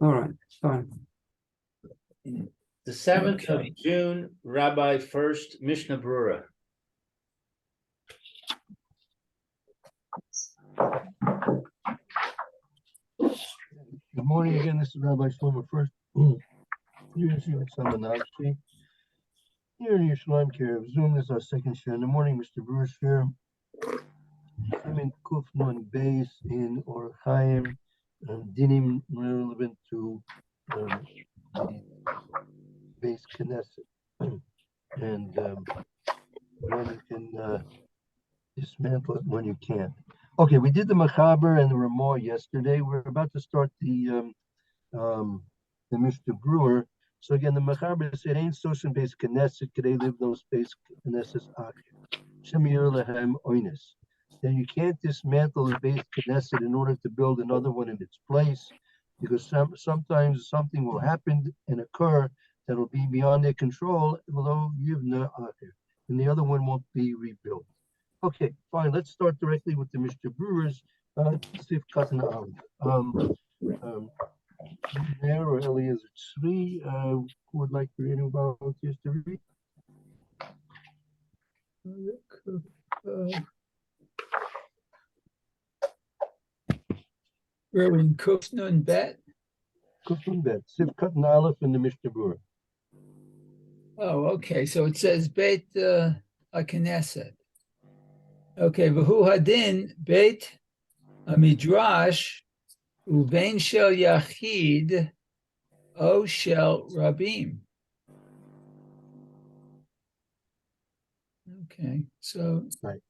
All right, fine. The 7th Okay. of June, Rabbi Furst, Mishna Berura. Good morning again. This is Rabbi Shule Furst. Usually Samanakshi. Here in Yerushalayim Care of Zoom, this is our second share in the morning. Mr. Brewer's here. I'm in Kuf Non Beis in Or Chaim, Dinim relevant to the Beis Knesset. And when you can dismantle it when you can. Okay, we did the Machaber and the Ramah yesterday. We're about to start the Mr. Brewer. So again, the Machaber said, "Ain't social Beis Knesset, they live those Beis Knesset Shemir lehem oines." Then you can't dismantle the Beis Knesset in order to build another one in its place, because sometimes something will happen and occur that will be beyond their control, although and the other one won't be rebuilt. Okay, fine. Let's start directly with the Mr. Brewers. Sif Katan there or Eliezer Tzvi, who would like to read about volunteers to read? We're in Kufnun Bet. Kufun Bet, Sif Katan Aleph in the Mr. Brewer. Oh, okay. So it says Beit HaKnesset. Okay, V'hu Hadin Beit HaMidrash Uvein Shel Yachid O Shel Rabim. Okay, so right.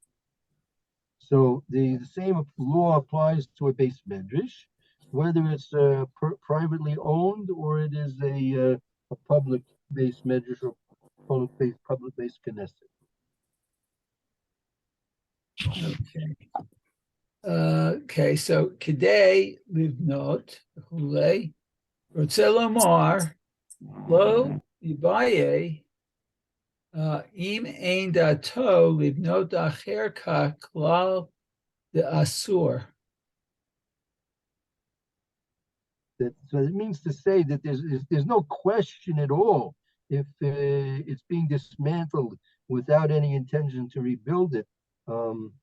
So the same law applies to a base medrash, whether it's privately owned or it is a public base medrash or public base knesset. okay. Okay, so Kedei Livnot Hule Rotzelomar Lo Ibaye Im Ein Dato Livnot Acher Ka Klal de Asur. So it means to say that there's no question at all if it's being dismantled without any intention to rebuild it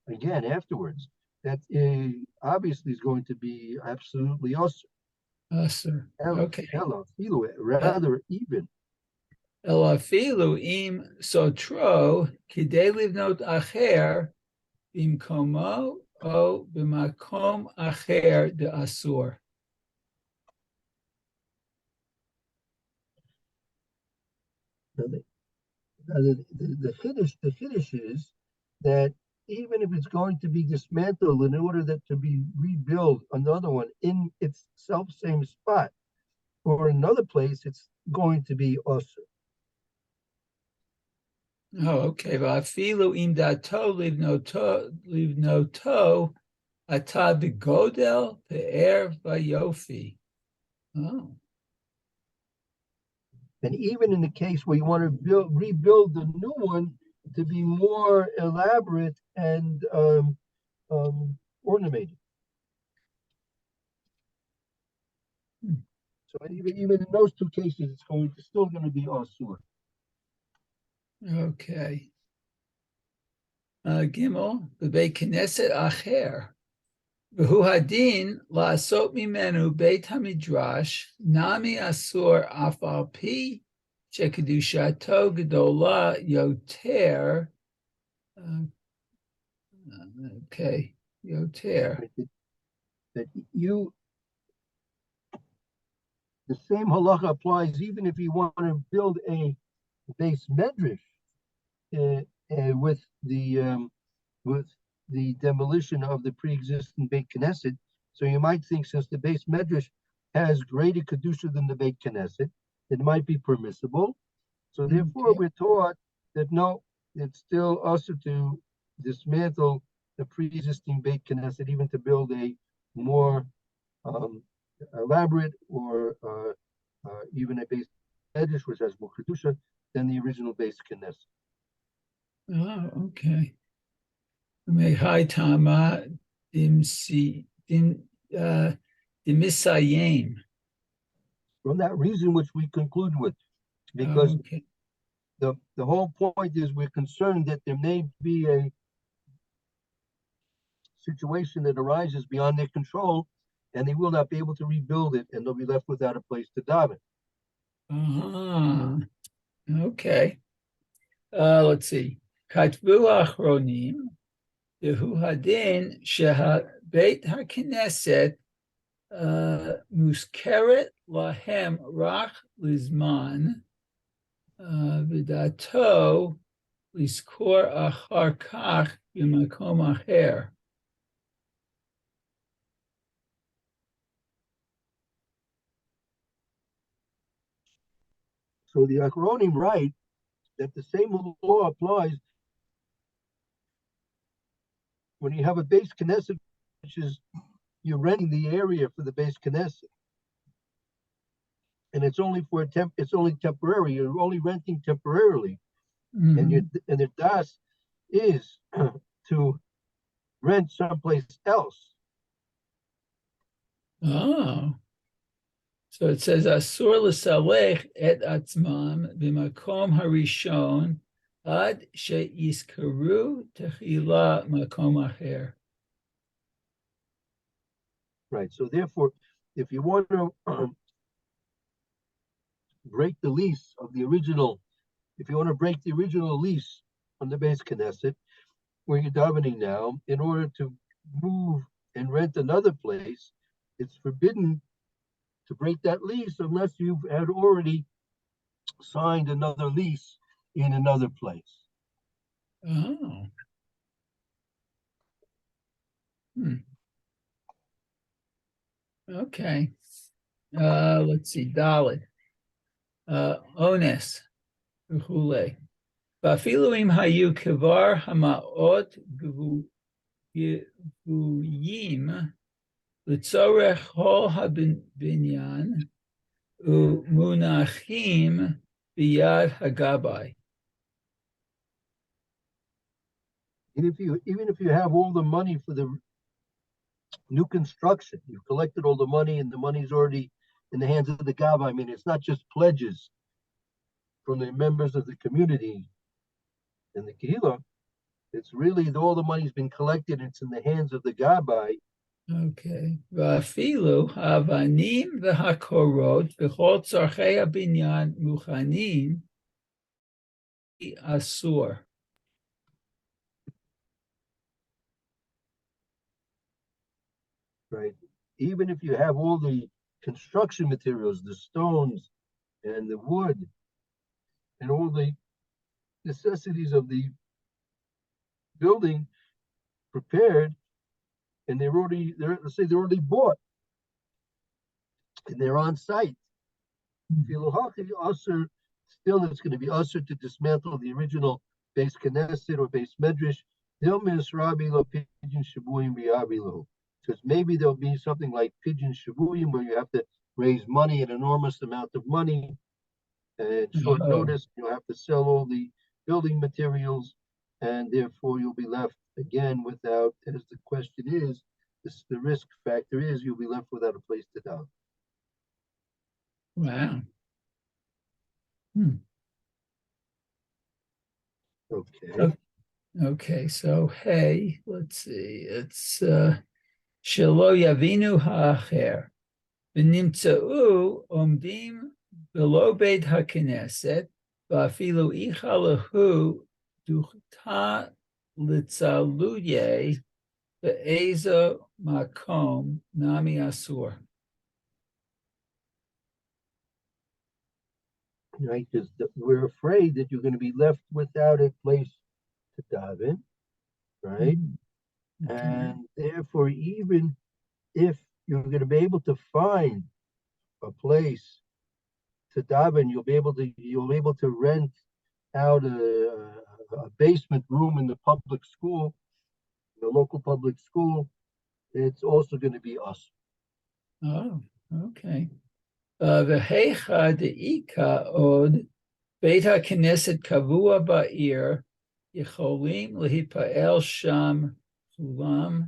again afterwards. That obviously is going to be absolutely awesome. Asur. Okay. Rather even. Elafilu im sotro kidei livnot acher bimkomo o b'makom acher de asur. The Kiddush is that even if it's going to be dismantled in order that to be rebuilt another one in its same spot or another place, it's going to be awesome. Oh, okay. Va'afilu im dato livnoto ata b'godel pe'er v'yofi. Oh. And even in the case where you want to rebuild the new one to be more elaborate and ornamented. So even in those two cases, it's still going to be asur. Okay. Gimel b'beit knesset acher. V'hu hadin la'asot mimenu beit hamidrash nami asur af al pi shekedushato gedola yoter. Okay, yoter. That the same halacha applies even if you want to build a base medrash with the demolition of the pre-existing Beit Knesset. So you might think since the base medrash has greater kedusha than the Beit Knesset, it might be permissible. So therefore, we're taught that no, it's still also to dismantle the pre-existing Beit Knesset, even to build a more elaborate or even a base medrash which has more kedusha than the original base Knesset. Oh, okay. Mehai tama dimisayim. from that reason which we conclude with, because Okay. the whole point is we're concerned that there may be a situation that arises beyond their control, and they will not be able to rebuild it, and they'll be left without a place to daven. Okay. Let's see. כתבו האחרונים, והוא הדין שבית הכנסת מוזכרת להם רק לזמן, ודעתו לזכור אחר כך במקום אחר. So the Achronim write that the same law applies when you have a base Knesset, which is you're renting the area for the base Knesset, and it's only for it's only temporary. You're only renting temporarily, and the das is to rent someplace else. Oh. So it says, Asur l'salech et atzmam b'makom harishon ad she'yizkaru techila makom acher. Right. So therefore, if you want to break the lease of the original, if you want to break the original lease on the base Knesset, where you're davening now, in order to move and rent another place, it's forbidden to break that lease unless you've had already signed another lease in another place. Oh. Okay. Let's see. Dalet. Ones. Shule. ואפילו אם היו כבר המעות גבויים לצורך כל הבניין ומונחים ביד הגבאי. Even if you have all the money for the new construction, you've collected all the money and the money's already in the hands of the Gabbai. I mean, it's not just pledges from the members of the community and the Kehillah. It's really all the money's been collected. It's in the hands of the Gabbai. Okay. ואפילו האבנים והקורות וכל צורכי הבניין מוכנים אסור. Right. Even if you have all the construction materials, the stones and the wood and all the necessities of the building prepared, and let's say they're already bought and they're on site. Still, it's going to be usher to dismantle the original base Knesset or base Medrash. Because maybe there'll be something like pigeon shabuyim where you have to raise money, an enormous amount of money, and short notice. You'll have to sell all the building materials, and therefore you'll be left again without, as the question is, the risk factor is you'll be left without a place to down. Wow. Okay. Okay, so hey, let's see. It's שלא יבינו האחר, ונמצאו עומדים בלא בית הכנסת, ואפילו איכה להו דוכתה לצלויה באיזו מקום נמי אסור. Right, because we're afraid that you're going to be left without a place to daven, right? Okay. And therefore, even if you're going to be able to find a place to daven, you'll be able to rent out a basement room in the public school, the local public school. It's also going to be us. Oh, okay. והיכא דאיכא עוד בית הכנסת קבוע בעיר, יכולים להיפעל שם כולם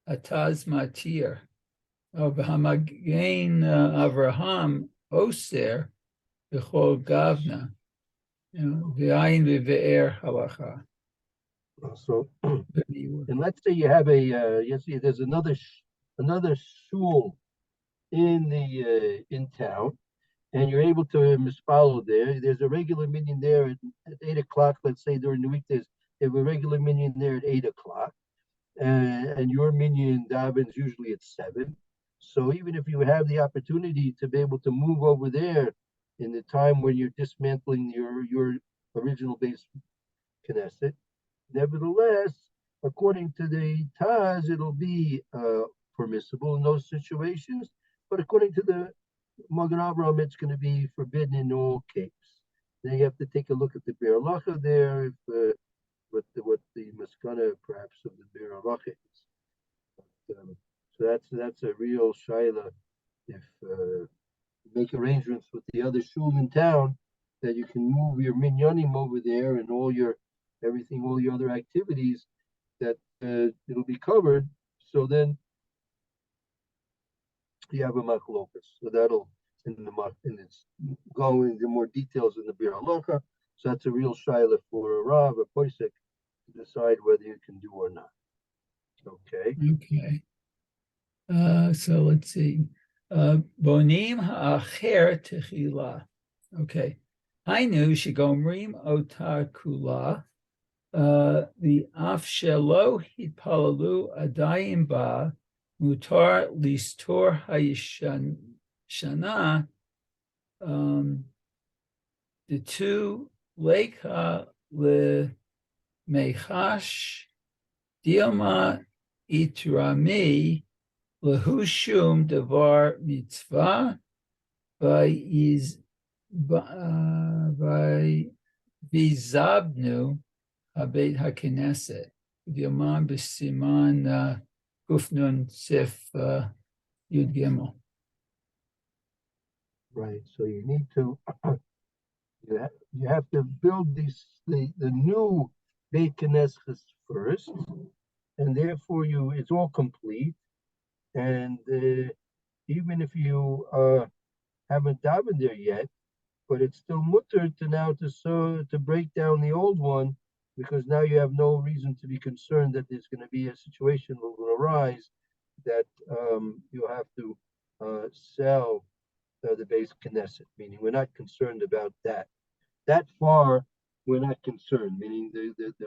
התז מתיר. או בהמגן אברהם oser b'chol gavna, v'ayin v've'er halacha. So, and let's say you have you see, there's another shul in town, and you're able to misfollow there. There's a regular minyan there at 8 o'clock. Let's say during the weekdays, they have a regular minyan there at 8 o'clock, and your minyan davens usually at 7. So even if you have the opportunity to be able to move over there in the time when you're dismantling your original base Knesset, nevertheless, according to the Taz, it'll be permissible in those situations. But according to the Magen Avraham, it's going to be forbidden in all cases. Then you have to take a look at the Be'er Halacha there, what the maskana perhaps of the Be'er Halacha is. So that's a real shaila. If you make arrangements with the other shul in town, that you can move your minyanim over there and all your other activities, that it'll be covered. So then you have a machlokas. So that'll and it's going into more details in the Be'er Halacha. So that's a real shaila for a Rav, a Posek, to decide whether you can do or not. Okay. Okay. So let's see. Bonim ha'acher techila. Okay. Hainu shegomrim ota kula. The af shelo hitpalalu adayim ba mutar listor hayishana. The two leka le mechash dilma itrami lehushum devar mitzvah by vizabnu habeit hakeneset v'yaman b'siman gufnun sif yud gimel. Right. So you need to you have to build the new Beit Knesset first, and therefore it's all complete. And even if you haven't davened there yet, but it's still mutter to now to break down the old one, because now you have no reason to be concerned that there's going to be a situation that will arise that you have to sell the base Knesset. Meaning we're not concerned about that. That far, we're not concerned. Meaning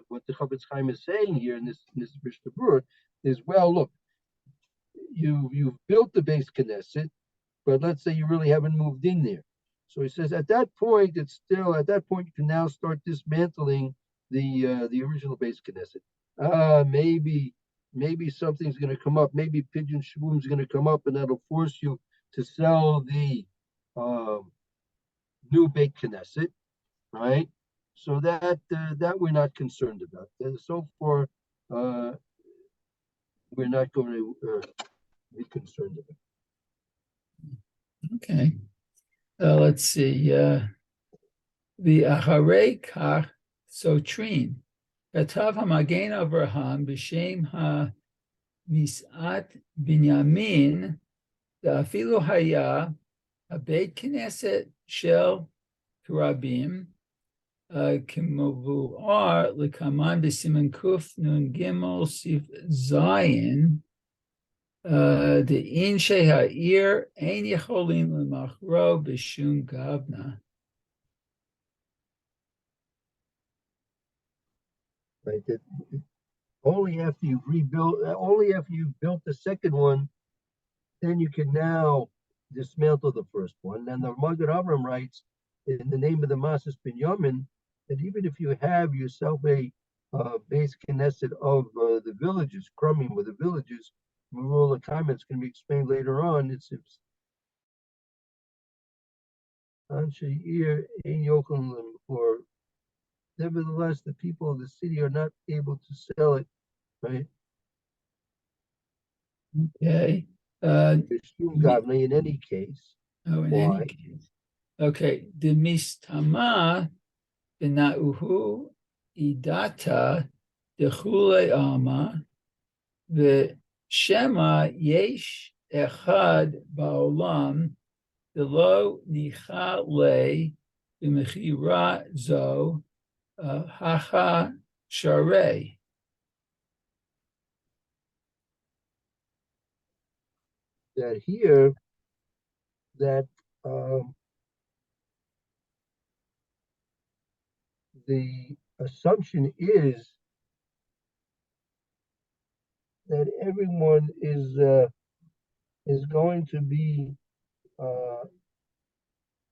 what the Chafetz Chaim is saying here in this Mishna Berura is, well, look, you've built the base Knesset, but let's say you really haven't moved in there. So he says at that point you can now start dismantling the original base Knesset. Maybe something's going to come up. Maybe Pigeon Shvum's going to come up, and that'll force you to sell the new Beit Knesset, right? So that we're not concerned about. So far, we're not going to be concerned about. Okay. Let's see. The Acharei Kach Sotrin. Katav HaMagen Avraham b'shem HaMisat Binyamin Afilu Haya Beit Knesset Shel Kurabim Kimovuar Lekaman b'Siman Kuf Nun Gimel Sif Zayin the in ha'ir ein yecholim lemachro b'shum gavna. Right. Only after you've built the second one, then you can now dismantle the first one. And the Magen Avraham writes in the name of the Masas Binyamin that even if you have yourself a base Knesset of the villages, crumbing with the villages, all the comments going to be explained later on. It's or nevertheless, the people of the city are not able to sell it, right? Okay. In any case. Any case. Okay. The mistama benauhu idata dechule alma the Shema yesh echad ba'olam Delo nicha le b'mechira zo hacha sharei. That here, that the assumption is that everyone is going to be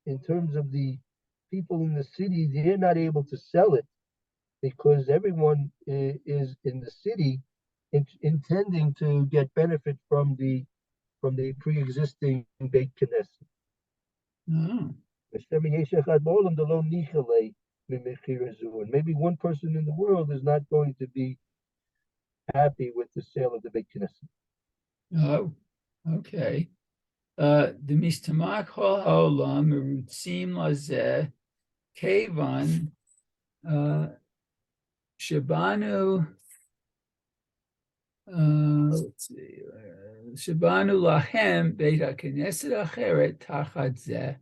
in terms of the people in the city, they're not able to sell it because everyone is in the city intending to get benefit from the pre-existing Beit Knesset. Oh. And maybe one person in the world is not going to be happy with the sale of the Beit Knesset. Oh, okay. The mistamak hol haolam merutzim lazeh kevan shabanu. Let's see. Shabanu lahem beit haKnesset acheret tachat zeh.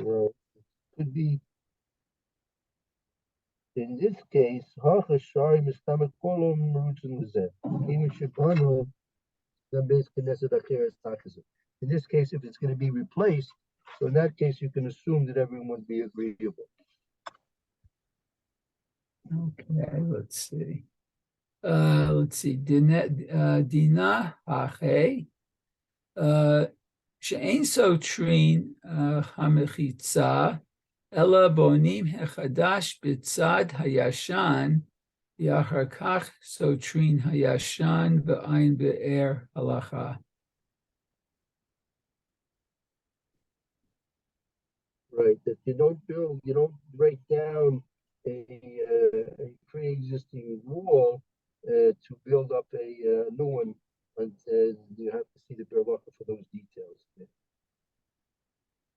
Well, it could be in this case, Hachashari Mistamak Kolom Rutzin Lizeh. Even Shabanu the base Knesset Acheret Tachazeh. In this case, if it's going to be replaced, so in that case, you can assume that everyone would be agreeable. Okay, let's see. Dina hache she'ein sotrin hamechitza ela bonim hechadash b'tzad hayashan yachar kach sotrin hayashan v'ayin be'er halacha. Right, that you don't break down a pre-existing wall to build up a new one, and you have to see the Berura for those details.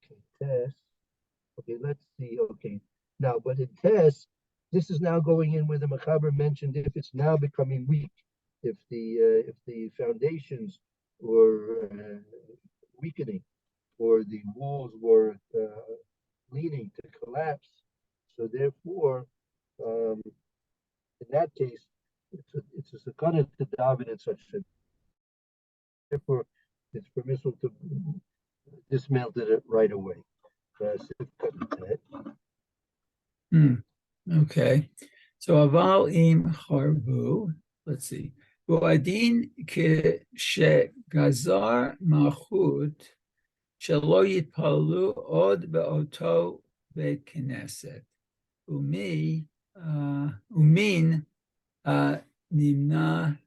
Okay, test. Okay, let's see. Okay, now, but in test, this is now going in where the Machaber mentioned if it's now becoming weak, if the foundations were weakening, or the walls were leaning to collapse. So therefore, in that case, it's a sakana to daven in such a. Therefore, it's permissible to dismantle it right away. Okay, so aval im charvu. Let's see. Boadin ke shegazar malchut shelo yitpalu od beoto beit knesset umin nimna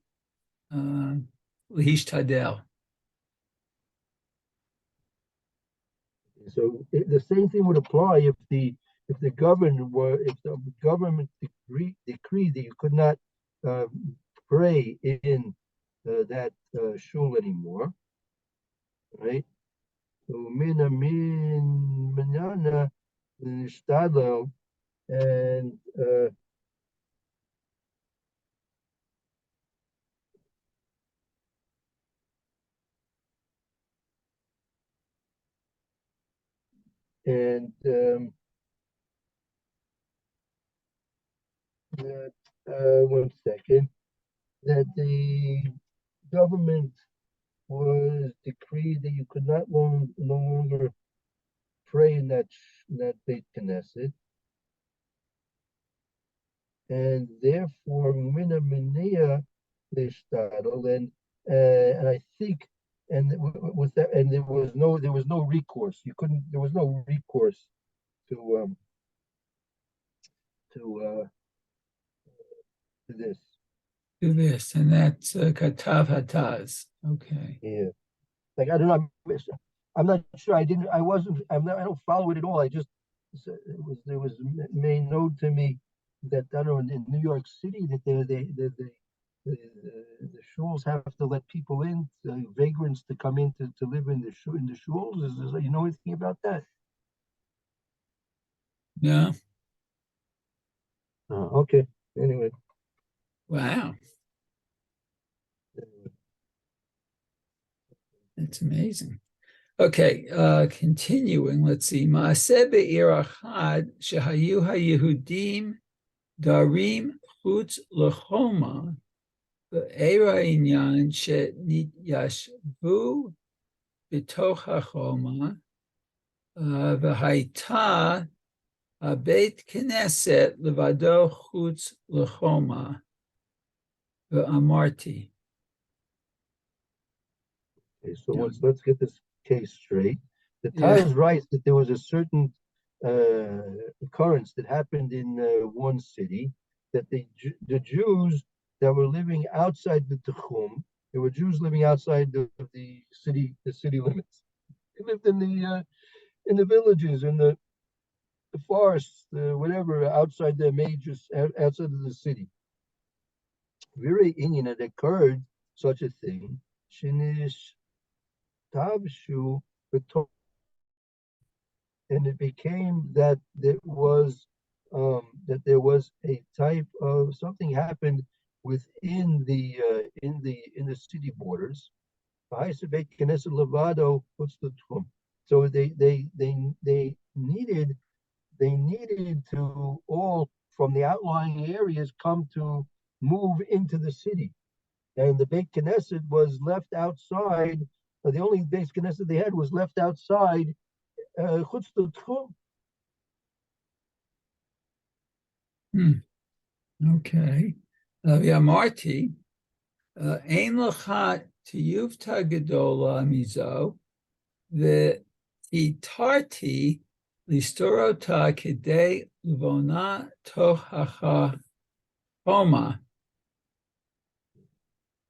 lehishtadel. So the same thing would apply if the government decreed that you could not pray in that shul anymore, right? So min minana nishtadel, and one second, that the government was decreed that you could not no longer pray in that Beit Knesset, and therefore mina minia lishtadol, and I think, and with that, and there was no recourse. You couldn't. There was no recourse to this. To this, and that's katav hataz. Okay. Yeah. Like I don't know. I'm not sure. I don't follow it at all. I just there was made known to me that I don't know in New York City that the shuls have to let people in, vagrants to come in to live in the shuls. You know anything about that? Yeah. Okay. Anyway. Wow. That's amazing. Okay, continuing, let's see. Maaseh be'ir achad shehayu haYehudim darim chutz lechoma ve'era inyan sheniyashvu b'toch hachoma v'haita beit knesset levado chutz lechoma ve'amarti. Okay, so let's get this case straight. The Yeah. Taz writes that there was a certain occurrence that happened in one city, that the Jews that were living outside the Techum, there were Jews living outside the city limits. They lived in the villages, in the forests, whatever, outside the majors, outside of the city. Very Indian had occurred such a thing. Shinish Tavshu, and it became that there was a type of something happened within the city borders. So they needed to all from the outlying areas come to move into the city, and the Beit Knesset was left outside. The only Beit Knesset they had was left outside. Okay. V'amarti, ein lecha tiyuvta gedola mizo, v'itarti listorota kedei levona tochacha homa.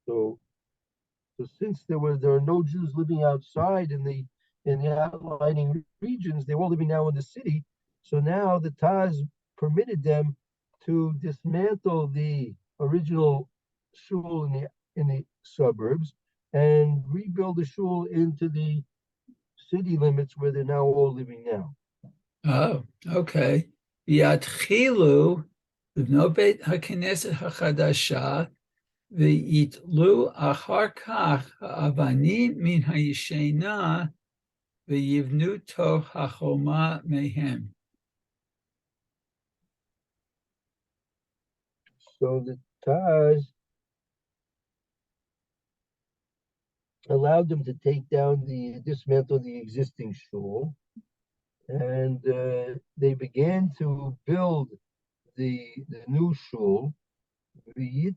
So since there are no Jews living outside in the outlying regions, they were living now in the city. So now the Taz permitted them to dismantle the original shul in the suburbs and rebuild the shul into the city limits where they're now all living now. Oh, okay. V'yatchilu livno beit haKnesset hachadasha v'yitlu achar kach ha'avanim min hayishena v'yivnu toch hachoma mehem. So the Taz allowed them to dismantle the existing shul, and they began to build the new shul. So he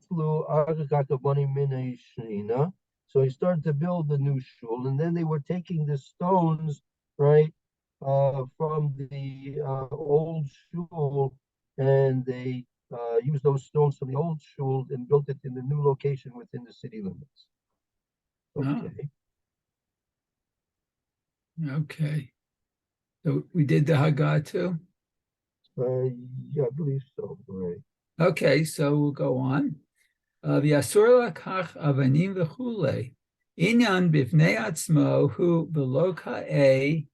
started to build the new shul, and then they were taking the stones, right, from the old shul, and they used those stones from the old shul and built it in the new location within the city limits. Okay. Oh, okay. So we did the Haggah too? Yeah, I believe so. Right. Okay, so we'll go on. V'yasur lakach avanim v'chule. Inyan b'fnei atzmo hu v'lo ka'e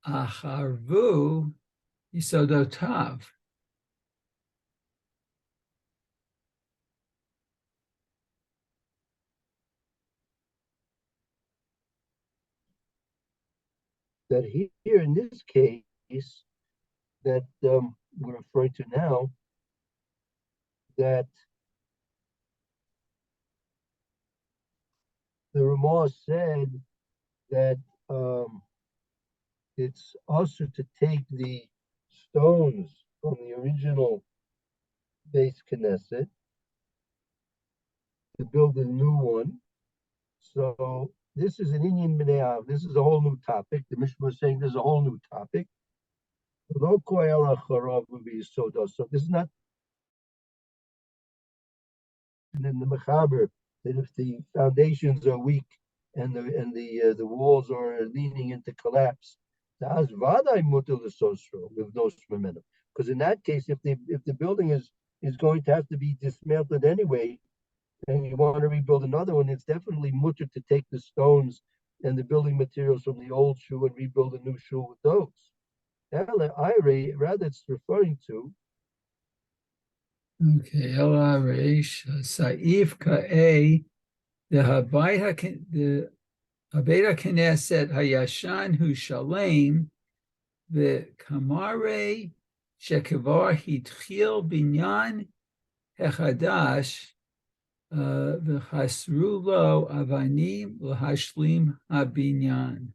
acharvu yisodotav. That here in this case that we're referring to now, that the Ramah said that it's also to take the stones from the original base Knesset to build a new one. So this is an Indian B'nai. This is a whole new topic. The Mishna was saying this is a whole new topic. So this is not in the Mechaber that if the foundations are weak and the walls are leaning into collapse, because in that case, if the building is going to have to be dismantled anyway, and you want to rebuild another one, it's definitely mutter to take the stones and the building materials from the old shul and rebuild a new shul with those. Rather, it's referring to Okay, Ela Reish Saif Ka'e the Habeit HaKnesset Hayashan Hu Shalem the Kamare Shekivar Hitchil Binyan Hechadash the Hasrulo Avanim Lahashlim Habinyan.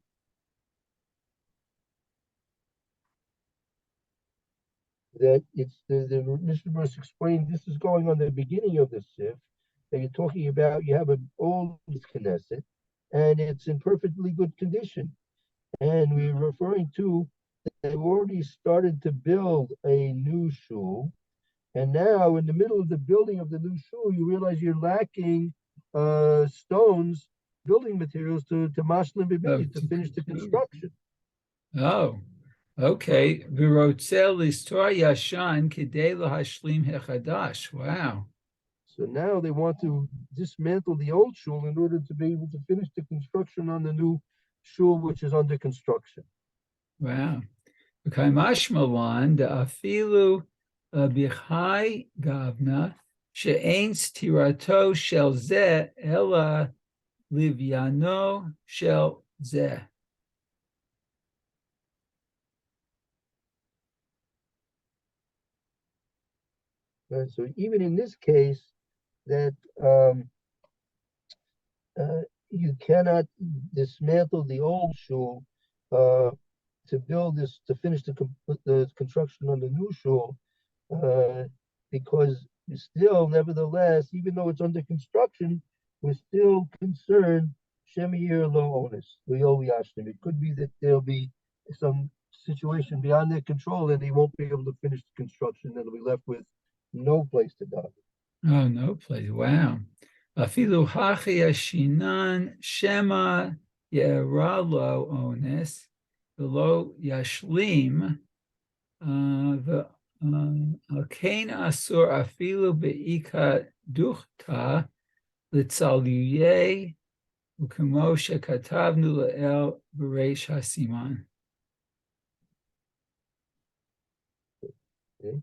That it's the Mr. Bruce explained this is going on the beginning of the Sif, that you're talking about you have an old Knesset and it's in perfectly good condition. And we're referring to they've already started to build a new shul. And now in the middle of the building of the new shul, you realize you're lacking stones, building materials to mashlim bibini, to finish the construction. Oh, okay. V'rotzel listor yashan kidei lahashlim hechadash. Wow. So now they want to dismantle the old shul in order to be able to finish the construction on the new shul, which is under construction. Wow. V'kaimashmalan the afilu bichai gavna she'ein stirato shel zeh ela livyano shel zeh. So even in this case, that you cannot dismantle the old shul to build this to finish the construction on the new shul, because still, nevertheless, even though it's under construction, we're still concerned. Shemir lo onus, it could be that there'll be some situation beyond their control and they won't be able to finish the construction and they'll be left with no place to die. Oh, no place. Wow. Afilu hachi yashinan shema yeralo ones v'lo yashlim v'alkein asur afilu be'ika duchta l'tzaluye u'kemo shekatavnu le'el b'reish hasiman. Okay?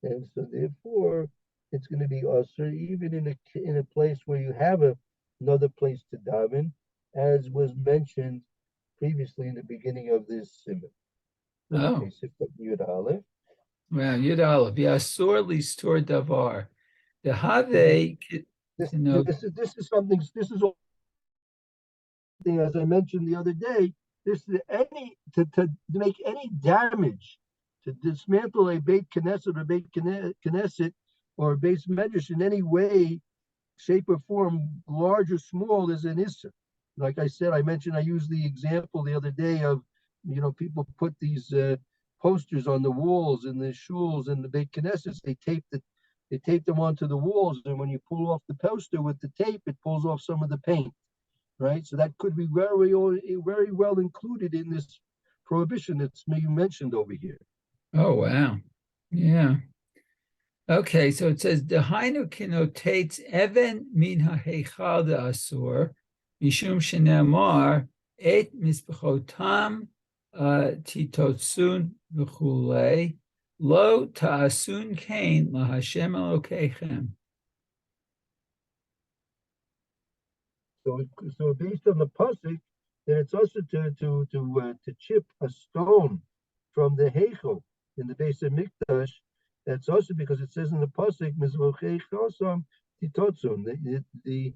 And so therefore, it's going to be usher even in a place where you have another place to daven, as was mentioned previously in the beginning of this simon. Oh, Okay, Yud Aleph. wow. Yud Aleph. Yasur listor davar. The have This is something. This is something, as I mentioned the other day. This is any to make any damage, to dismantle a Beit Knesset or Beit Knesset or a base medrash in any way, shape, or form, large or small, is an issur. Like I said, I mentioned I used the example the other day of people put these posters on the walls in the shuls and the Beit Knesset. They tape them onto the walls, and when you pull off the poster with the tape, it pulls off some of the paint, right? So that could be very, very well included in this prohibition that's mentioned over here. Oh, wow. Yeah. Okay, so it says, Dehainu kinotates even min ha'heichal de asur, mishum shenemar, et misbechotam titotsun v'chulei, lo ta'asun kain lahashem Elokeichem. So based on the pasuk, that it's also to chip a stone from the heichel in the base of mikdash. That's also because it says in the pasuk mizvochei chosam titotzun, the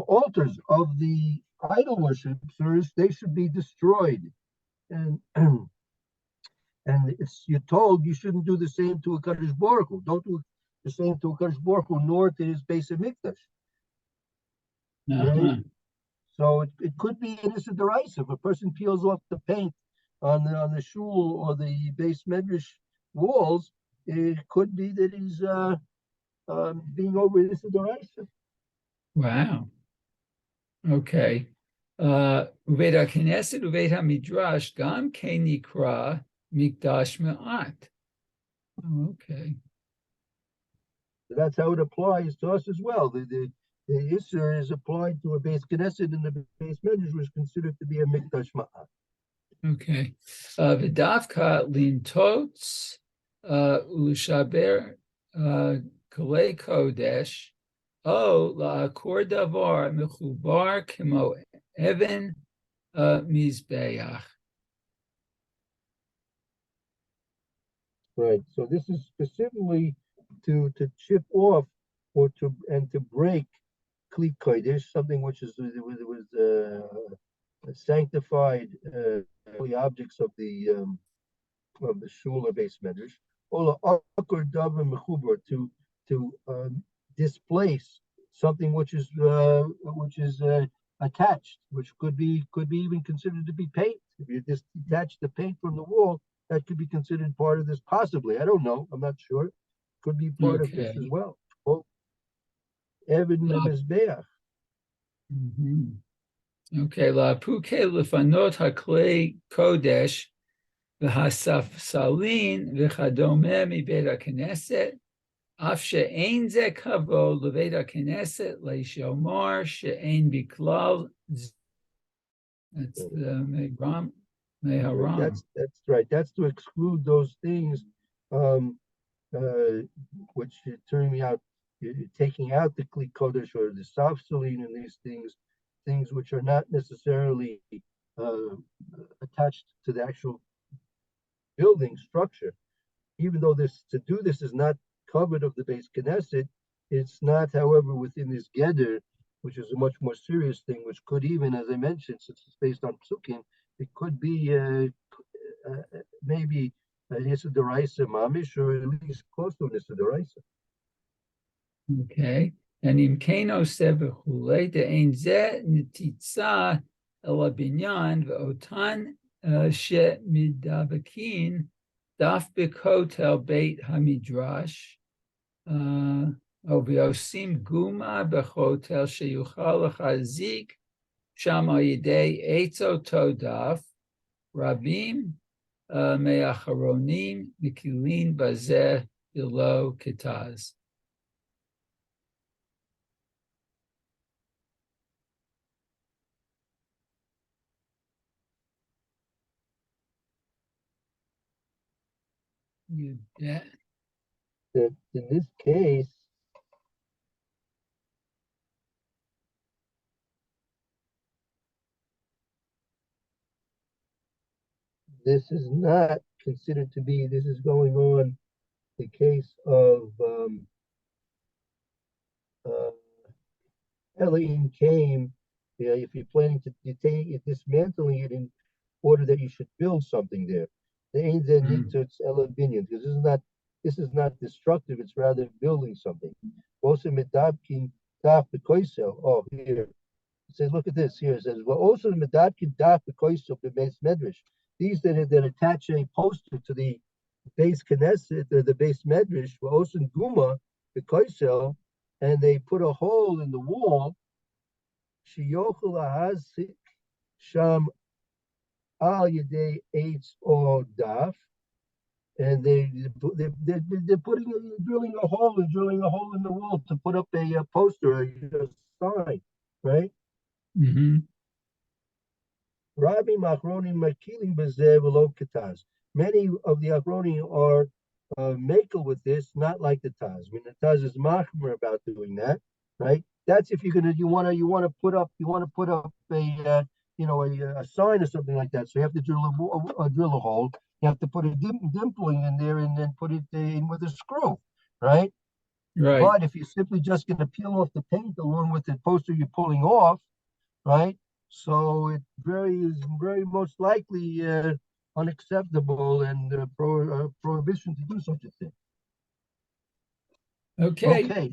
altars of the idol worshippers, they should be destroyed, and and you're told you shouldn't do the same to a Kadosh Baruch Hu. Don't do the same to a Kadosh Baruch Hu, nor to his base of mikdash. Right? So it could be an issur d'oraisa. If a person peels off the paint on the shul or the base medrash walls, it could be that he's being over an issur d'oraisa. Wow. Okay. Uveit HaKnesset, Uveit HaMidrash, Gam Kein Nikra Mikdash Me'at. Oh, okay. So that's how it applies to us as well. The issur is applied to a base Knesset, and the base medrash was considered to be a mikdash ma'at. Okay. V'davka lintots u'shaber kalei kodesh o la'akor davar mechubar kimo even mizbeach. Right. So this is specifically to chip off or to break kli kodesh, something which is was sanctified holy objects of the Shule base medrash, or akor davar mechubar, to displace something which is attached, which could be even considered to be paint. If you just detach the paint from the wall, that could be considered part of this. Possibly, I don't know. I'm not sure. Could be part of this as Okay. well. Oh, Evan Mizbeach. Mhm. Okay. La puke lefanot haklei kodesh v'hasafsalin v'chadome mibeit haKnesset. Af she'ein ze kavod leveit haKnesset leishomar she'ein biklal. That's the Meharam. That's right. That's to exclude those things, um, which turning me out, taking out the Kli Kodesh or the Safsaline and these things which are not necessarily uh, attached to the actual building structure. Even though this to do this is not covered of the base Knesset, it's not, however, within this Geder, which is a much more serious thing, which could even, as I mentioned, since it's based on Psukim, it could be maybe an Issa Deraisa Mamish, or at least close to an Issa Deraisa. Okay. And in Kano Sebechule, the Ein Ze Nititza Elabinyan V'otan She Midavakin Daf Bekotel Beit Hamidrash Oviosim Guma Bechotel Sheyuchal Chazik Shama Yidei Eitzo Todaf Rabim Meacharonim Mikilin Bazeh Below Kitaz. You bet. That in this case, this is not considered to be, this is going on the case of Elohim came, if you're planning to dismantling it in order that you should build something there. The Ein Zen need to Elohim, because this is not destructive, it's rather building something. Also medabkin daf bekoisel. Oh, here. It says, look at this here. It says, well, also the medabkin daf bekoisel b'meis medrash. These that attach a poster to the base Knesset or the base medrash were also guma bekoisel, and they put a hole in the wall. Shiyochel ahazik sham al yedei eitz or daf, and they're drilling a hole in the wall to put up a poster, a sign, right? Mm-hmm. Rabbi Machronim makilim bezeh v'lo ketaz. Many of the Achronim are makel with this, not like the Taz. I mean, the Taz is machmer about doing that, right? That's if you're gonna you want to put up a a sign or something like that. So you have to drill a hole. You have to put a dimpling in there and then put it in with a screw, right? Right. But if you're simply just going to peel off the paint along with the poster you're pulling off, right? So it is very most likely unacceptable and prohibition to do such a thing. Okay. Okay.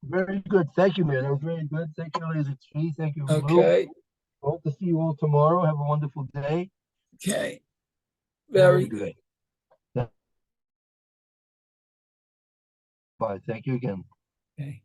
Very good. Thank you, man. That was very good. Thank you, Eliezer Tzvi. Thank you, Lou. Okay. Hope to see you all tomorrow. Have a wonderful day. Okay. Very good. Bye. Thank you again. Okay.